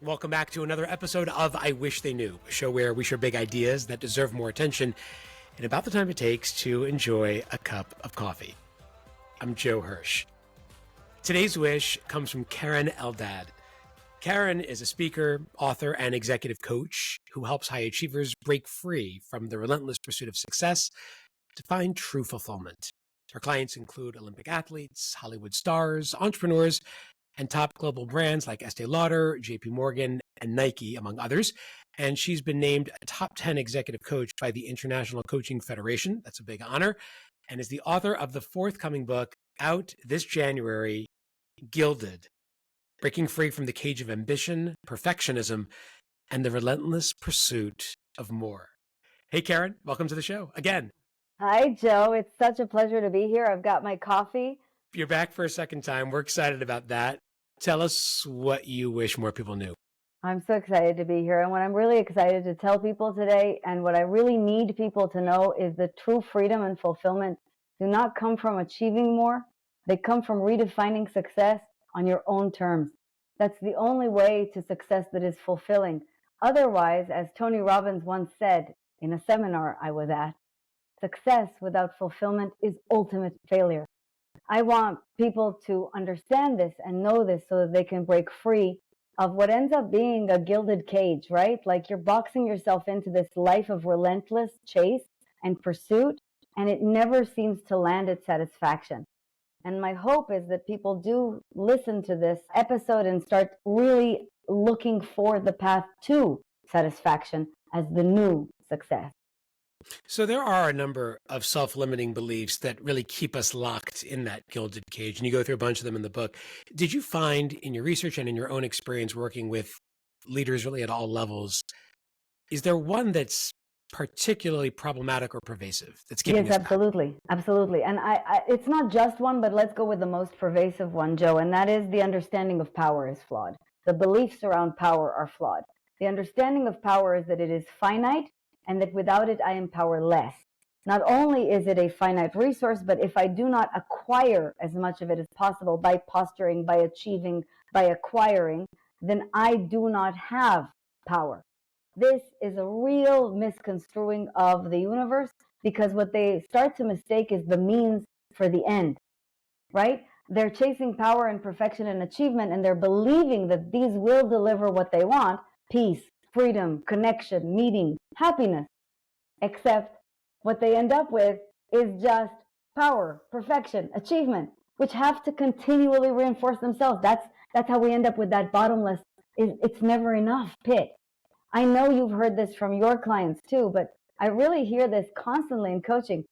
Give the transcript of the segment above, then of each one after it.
Welcome back to another episode of I Wish They Knew, a show where we share big ideas that deserve more attention in about the time it takes to enjoy a cup of coffee. I'm Joe Hirsch. Today's wish comes from Keren Eldad. Keren is a speaker, author, and executive coach who helps high achievers break free from the relentless pursuit of success to find true fulfillment. Her clients include Olympic athletes, Hollywood stars, entrepreneurs, and top global brands like Estee Lauder, JP Morgan, and Nike, among others. And she's been named a top 10 executive coach by the International Coaching Federation. That's a big honor. And is the author of the forthcoming book out this January, Gilded, Breaking Free from the Cage of Ambition, Perfectionism, and the Relentless Pursuit of More. Hey, Keren, welcome to the show again. Hi, Joe. It's such a pleasure to be here. I've got my coffee. You're back for a second time. We're excited about that. Tell us what you wish more people knew. I'm so excited to be here. And what I'm really excited to tell people today, and what I really need people to know, is that true freedom and fulfillment do not come from achieving more. They come from redefining success on your own terms. That's the only way to success that is fulfilling. Otherwise, as Tony Robbins once said in a seminar I was at, success without fulfillment is ultimate failure. I want people to understand this and know this so that they can break free of what ends up being a gilded cage, right? Like you're boxing yourself into this life of relentless chase and pursuit, and it never seems to land at satisfaction. And my hope is that people do listen to this episode and start really looking for the path to satisfaction as the new success. So there are a number of self-limiting beliefs that really keep us locked in that gilded cage, and you go through a bunch of them in the book. Did you find in your research and in your own experience working with leaders really at all levels, is there one that's particularly problematic or pervasive that's keeping us Yes, back? absolutely. And it's not just one, but let's go with the most pervasive one, Joe, and that is the understanding of power is flawed. The beliefs around power are flawed. The understanding of power is that it is finite, and that without it, I am powerless. Not only is it a finite resource, but if I do not acquire as much of it as possible by posturing, by achieving, by acquiring, then I do not have power. This is a real misconstruing of the universe, because what they start to mistake is the means for the end, right? They're chasing power and perfection and achievement, and they're believing that these will deliver what they want: peace, freedom, connection, meaning, happiness. Except what they end up with is just power, perfection, achievement, which have to continually reinforce themselves. That's how we end up with that bottomless, it's never enough pit. I know you've heard this from your clients too, but I really hear this constantly in coaching.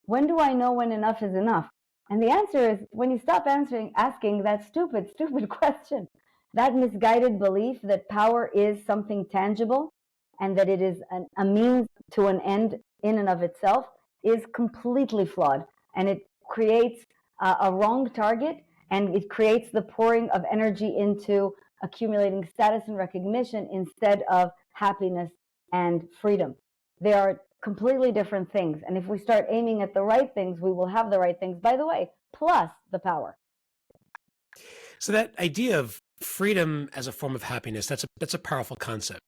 When do I know when enough is enough? And the answer is when you stop asking that stupid question. That misguided belief that power is something tangible and that it is a means to an end in and of itself is completely flawed. And it creates a wrong target, and it creates the pouring of energy into accumulating status and recognition instead of happiness and freedom. They are completely different things. And if we start aiming at the right things, we will have the right things, by the way, plus the power. So that idea of freedom as a form of happiness, that's a powerful concept.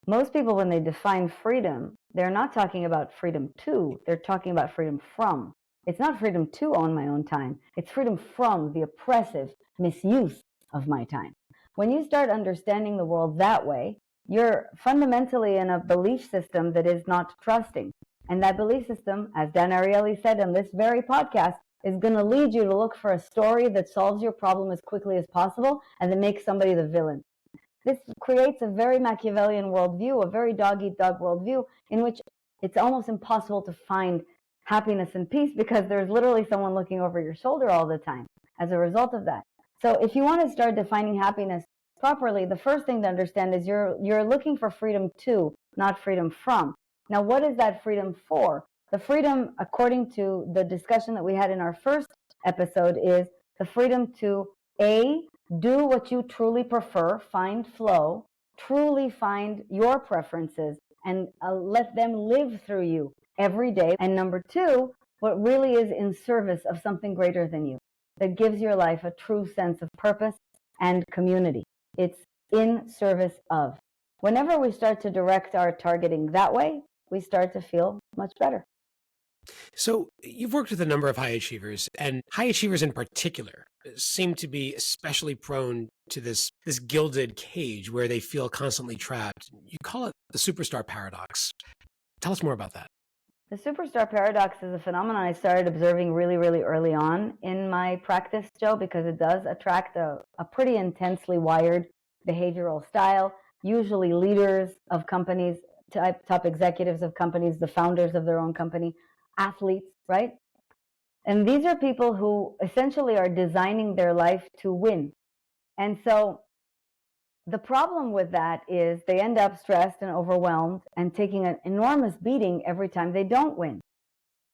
Most people, when they define freedom, they're not talking about freedom to, they're talking about freedom from. It's not freedom to own my own time. It's freedom from the oppressive misuse of my time. When you start understanding the world that way, you're fundamentally in a belief system that is not trusting. And that belief system, as Dan Ariely said on this very podcast, is going to lead you to look for a story that solves your problem as quickly as possible and that makes somebody the villain. This creates a very Machiavellian worldview, a very dog-eat-dog worldview, in which it's almost impossible to find happiness and peace because there's literally someone looking over your shoulder all the time as a result of that. So if you want to start defining happiness properly, the first thing to understand is you're looking for freedom to, not freedom from. Now, what is that freedom for? The freedom, according to the discussion that we had in our first episode, is the freedom to A, do what you truly prefer, find flow, truly find your preferences, and let them live through you every day. And number two, what really is in service of something greater than you, that gives your life a true sense of purpose and community. It's in service of. Whenever we start to direct our targeting that way, we start to feel much better. So you've worked with a number of high achievers, and high achievers in particular seem to be especially prone to this gilded cage where they feel constantly trapped. You call it the superstar paradox. Tell us more about that. The superstar paradox is a phenomenon I started observing really, really early on in my practice, Joe, because it does attract a pretty intensely wired behavioral style, usually leaders of companies, top executives of companies, the founders of their own company, athletes, right? And these are people who essentially are designing their life to win. And so the problem with that is they end up stressed and overwhelmed and taking an enormous beating every time they don't win,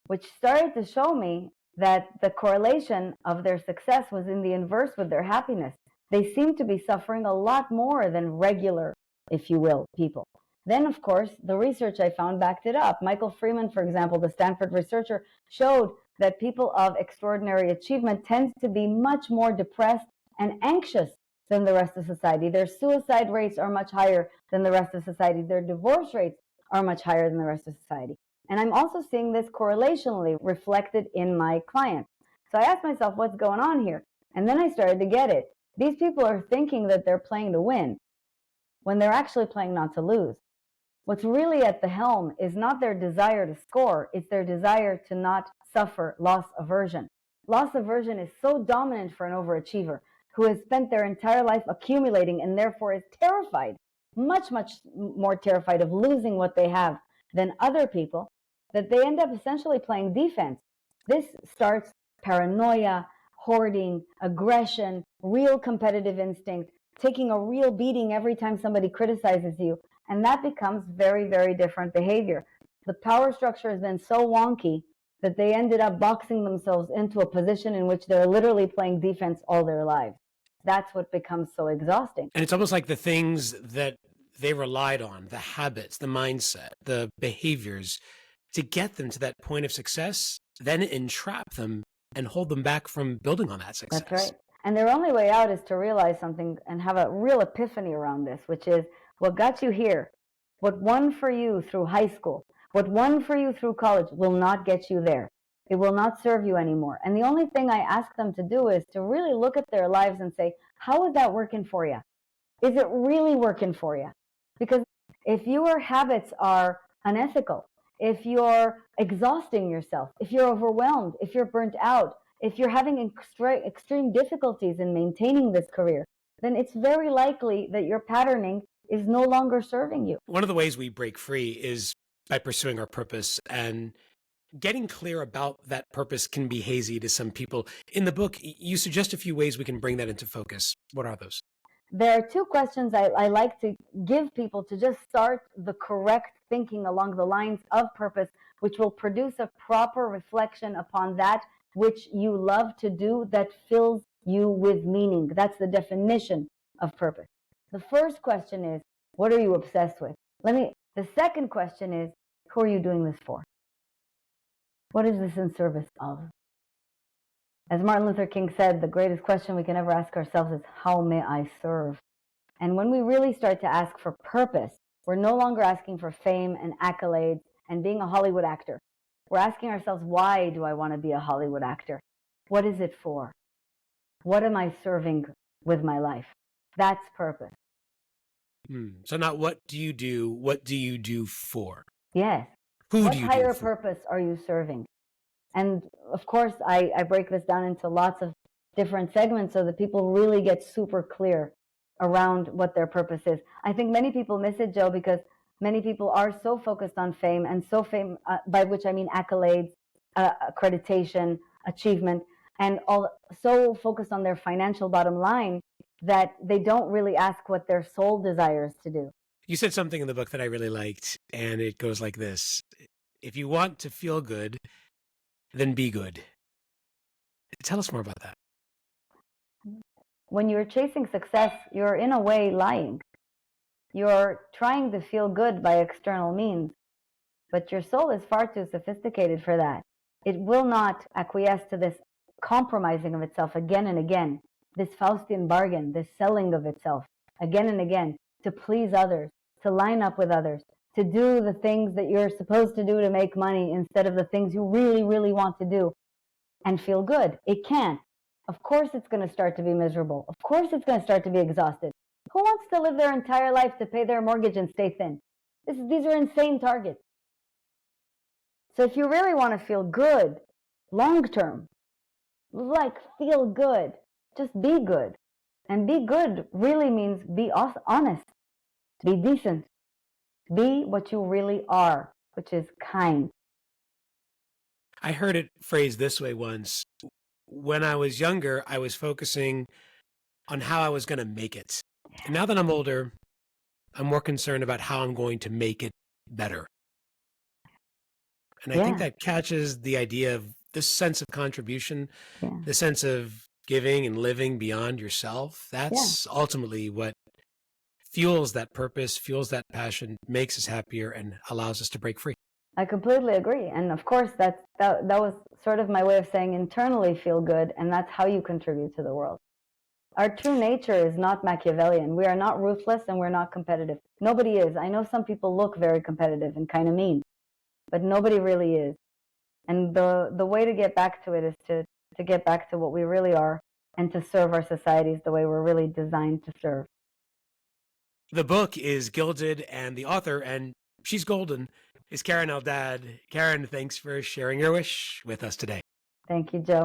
which started to show me that the correlation of their success was in the inverse with their happiness. They seem to be suffering a lot more than regular, if you will, people. Then, of course, the research I found backed it up. Michael Freeman, for example, the Stanford researcher, showed that people of extraordinary achievement tend to be much more depressed and anxious than the rest of society. Their suicide rates are much higher than the rest of society. Their divorce rates are much higher than the rest of society. And I'm also seeing this correlationally reflected in my clients. So I asked myself, what's going on here? And then I started to get it. These people are thinking that they're playing to win when they're actually playing not to lose. What's really at the helm is not their desire to score, it's their desire to not suffer loss aversion. Loss aversion is so dominant for an overachiever who has spent their entire life accumulating and therefore is terrified, much, much more terrified of losing what they have than other people, that they end up essentially playing defense. This starts paranoia, hoarding, aggression, real competitive instinct, taking a real beating every time somebody criticizes you. And that becomes very, very different behavior. The power structure has been so wonky that they ended up boxing themselves into a position in which they're literally playing defense all their lives. That's what becomes so exhausting. And it's almost like the things that they relied on, the habits, the mindset, the behaviors to get them to that point of success, then entrap them and hold them back from building on that success. That's right. And their only way out is to realize something and have a real epiphany around this, which is what got you here, what won for you through high school, what won for you through college will not get you there. It will not serve you anymore. And the only thing I ask them to do is to really look at their lives and say, how is that working for you? Is it really working for you? Because if your habits are unethical, if you're exhausting yourself, if you're overwhelmed, if you're burnt out, if you're having extreme difficulties in maintaining this career, then it's very likely that your patterning is no longer serving you. One of the ways we break free is by pursuing our purpose, and getting clear about that purpose can be hazy to some people. In the book, you suggest a few ways we can bring that into focus. What are those? There are two questions I like to give people to just start the correct thinking along the lines of purpose, which will produce a proper reflection upon that which you love to do that fills you with meaning. That's the definition of purpose. The first question is, what are you obsessed with? The second question is, who are you doing this for? What is this in service of? As Martin Luther King said, the greatest question we can ever ask ourselves is, how may I serve? And when we really start to ask for purpose, we're no longer asking for fame and accolades and being a Hollywood actor. We're asking ourselves, why do I want to be a Hollywood actor? What is it for? What am I serving with my life? That's purpose. So not what do you do, what do you do for? Yes. Who what do you higher do for? purpose are you serving? And of course, I break this down into lots of different segments so that people really get super clear around what their purpose is. I think many people miss it, Joe, because many people are so focused on fame, and by which I mean accolades, accreditation, achievement, and all so focused on their financial bottom line that they don't really ask what their soul desires to do. You said something in the book that I really liked, and it goes like this. If you want to feel good, then be good. Tell us more about that. When you're chasing success, you're in a way lying. You're trying to feel good by external means, but your soul is far too sophisticated for that. It will not acquiesce to this compromising of itself again and again, this Faustian bargain, this selling of itself. again and again, to please others, to line up with others, to do the things that you're supposed to do to make money instead of the things you really, really want to do and feel good. It can't. Of course it's going to start to be miserable. Of course it's going to start to be exhausted. Who wants to live their entire life to pay their mortgage and stay thin? These are insane targets. So if you really want to feel good, long term, like feel good, just be good. And be good really means be honest, be decent, be what you really are, which is kind. I heard it phrased this way once. When I was younger, I was focusing on how I was going to make it. And now that I'm older, I'm more concerned about how I'm going to make it better. And I think that catches the idea of this sense of contribution, the sense of giving and living beyond yourself. That's ultimately what fuels that purpose, fuels that passion, makes us happier, and allows us to break free. I completely agree. And of course, that was sort of my way of saying internally feel good, and that's how you contribute to the world. Our true nature is not Machiavellian. We are not ruthless and we're not competitive. Nobody is. I know some people look very competitive and kind of mean, but nobody really is. And the way to get back to it is to get back to what we really are and to serve our societies the way we're really designed to serve. The book is Gilded, and the author, and she's golden, is Keren Eldad. Keren, thanks for sharing your wish with us today. Thank you, Joe.